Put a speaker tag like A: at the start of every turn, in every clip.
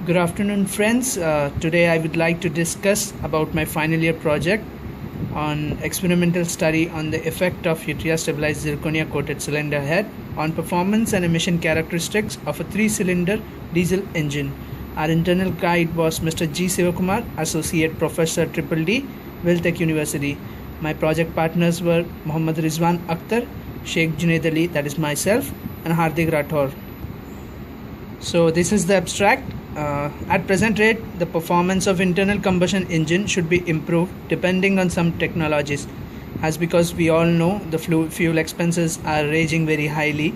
A: Good afternoon, friends. Today I would like to discuss about my final year project on experimental study on the effect of yttria stabilized zirconia coated cylinder head on performance and emission characteristics of a 3-cylinder diesel engine. Our internal guide was Mr. G. Sivakumar, Associate Professor D, Wiltech University. My project partners were Muhammad Rizwan Akhtar, Sheikh Junaid Ali, that is myself, and Hardik Rathore. So this is the abstract. At present rate, the performance of internal combustion engine should be improved depending on some technologies, as because we all know the fuel expenses are raging very highly.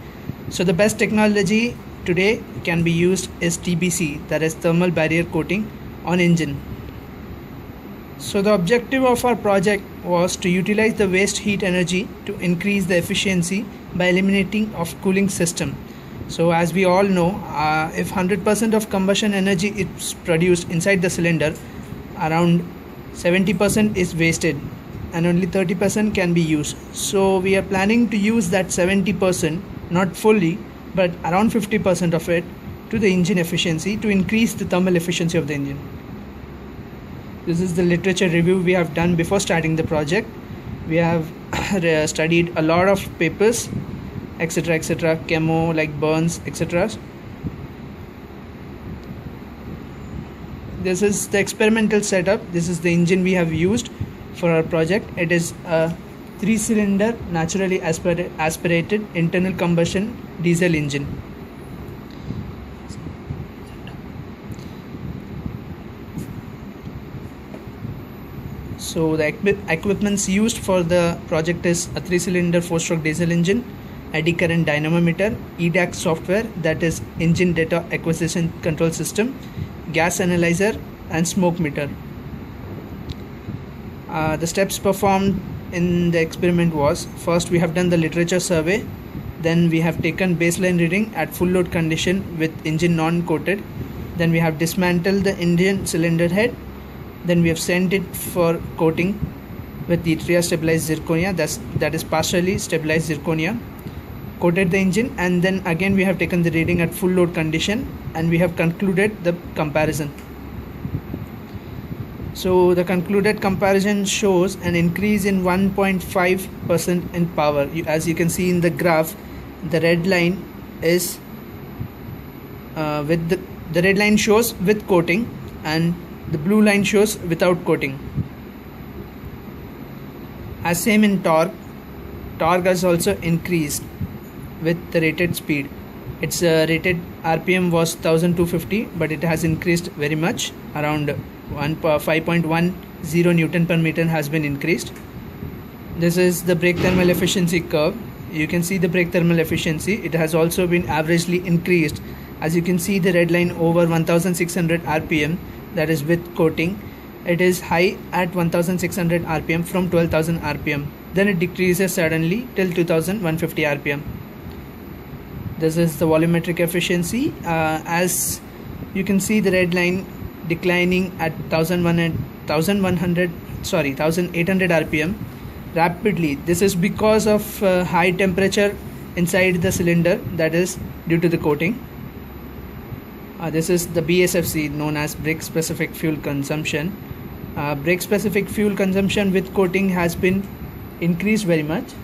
A: So the best technology today can be used is TBC, that is thermal barrier coating on engine. So the objective of our project was to utilize the waste heat energy to increase the efficiency by eliminating of cooling system. So as we all know, if 100% of combustion energy is produced inside the cylinder, around 70% is wasted and only 30% can be used. So we are planning to use that 70%, not fully, but around 50% of it to the engine efficiency to increase the thermal efficiency of the engine. This is the literature review we have done before starting the project. We have studied a lot of papers, etc, chemo like Burns, etc. This is the experimental setup. This is the engine we have used for our project. It is a 3-cylinder naturally aspirated internal combustion diesel engine. So the equipments used for the project is a 3-cylinder 4-stroke diesel engine, eddy current dynamometer, EDAC software, that is engine data acquisition control system, gas analyzer, and smoke meter. The steps performed in the experiment was, first we have done the literature survey, then we have taken baseline reading at full load condition with engine non-coated, then we have dismantled the engine cylinder head, then we have sent it for coating with the yttria stabilized zirconia, that is partially stabilized zirconia, coated the engine, and then again we have taken the reading at full load condition and we have concluded the comparison. So the concluded comparison shows an increase in 1.5% in power. As you can see in the graph, the red line is with the red line shows with coating and the blue line shows without coating. As same in torque has also increased with the rated speed. Its rated RPM was 1250, but it has increased very much, around 5.10 Newton per meter has been increased. This is the brake thermal efficiency curve. You can see the brake thermal efficiency. It has also been averagely increased. As you can see, the red line over 1600 RPM, that is with coating, it is high at 1600 RPM from 12,000 RPM. Then it decreases suddenly till 2150 RPM. This is the volumetric efficiency. As you can see, the red line declining at 1800 RPM rapidly. This is because of high temperature inside the cylinder, that is due to the coating. This is the BSFC, known as brake specific fuel consumption. Brake specific fuel consumption with coating has been increased very much.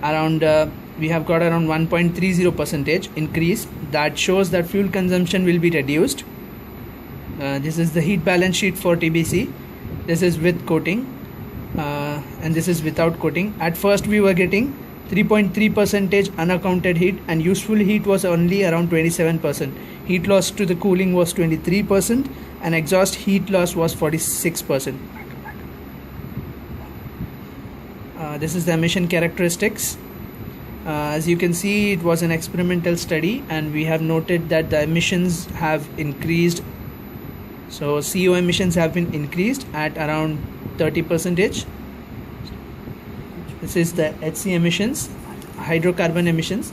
A: Around we have got around 1.30% increase. That shows that fuel consumption will be reduced. This is the heat balance sheet for TBC. This is with coating and this is without coating. At first we were getting 3.3% unaccounted heat and useful heat was only around 27%. Heat loss to the cooling was 23% and exhaust heat loss was 46%. This is the emission characteristics. As you can see, it was an experimental study and we have noted that the emissions have increased. So CO emissions have been increased at around 30%. This is the HC emissions, hydrocarbon emissions.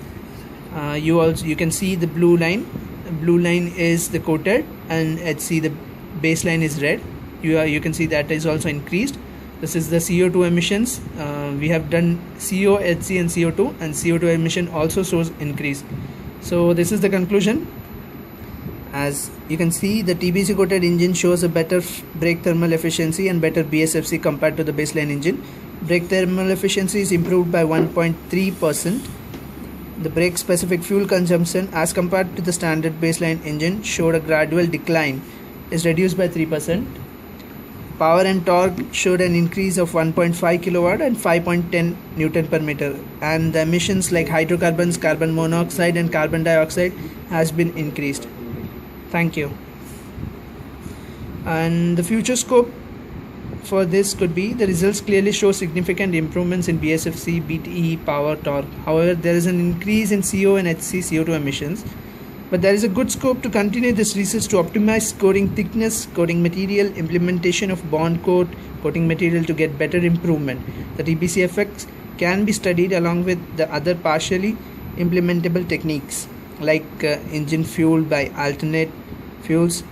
A: You can see the blue line. The blue line is the coated and HC, the baseline is red. You can see that is also increased. This is the CO2 emissions. We have done CO, HC and CO2, and CO2 emission also shows increase. So this is the conclusion. As you can see, the TBC coated engine shows a better brake thermal efficiency and better BSFC compared to the baseline engine. Brake thermal efficiency is improved by 1.3%. The brake specific fuel consumption as compared to the standard baseline engine showed a gradual decline, is reduced by 3%. Power and torque showed an increase of 1.5 kilowatt and 5.10 Newton per meter, and the emissions like hydrocarbons, carbon monoxide and carbon dioxide has been increased. Thank you. And the future scope for this could be: the results clearly show significant improvements in BSFC, BTE, power, torque. However, there is an increase in CO and HC CO2 emissions. But there is a good scope to continue this research to optimize coating thickness, coating material, implementation of bond coat, coating material to get better improvement. The TBC effects can be studied along with the other partially implementable techniques like engine fueled by alternate fuels,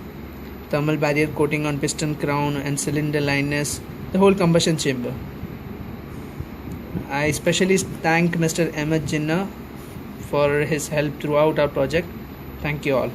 A: thermal barrier coating on piston crown and cylinder liners, the whole combustion chamber. I especially thank Mr. Ahmed Jinnah for his help throughout our project. Thank you all.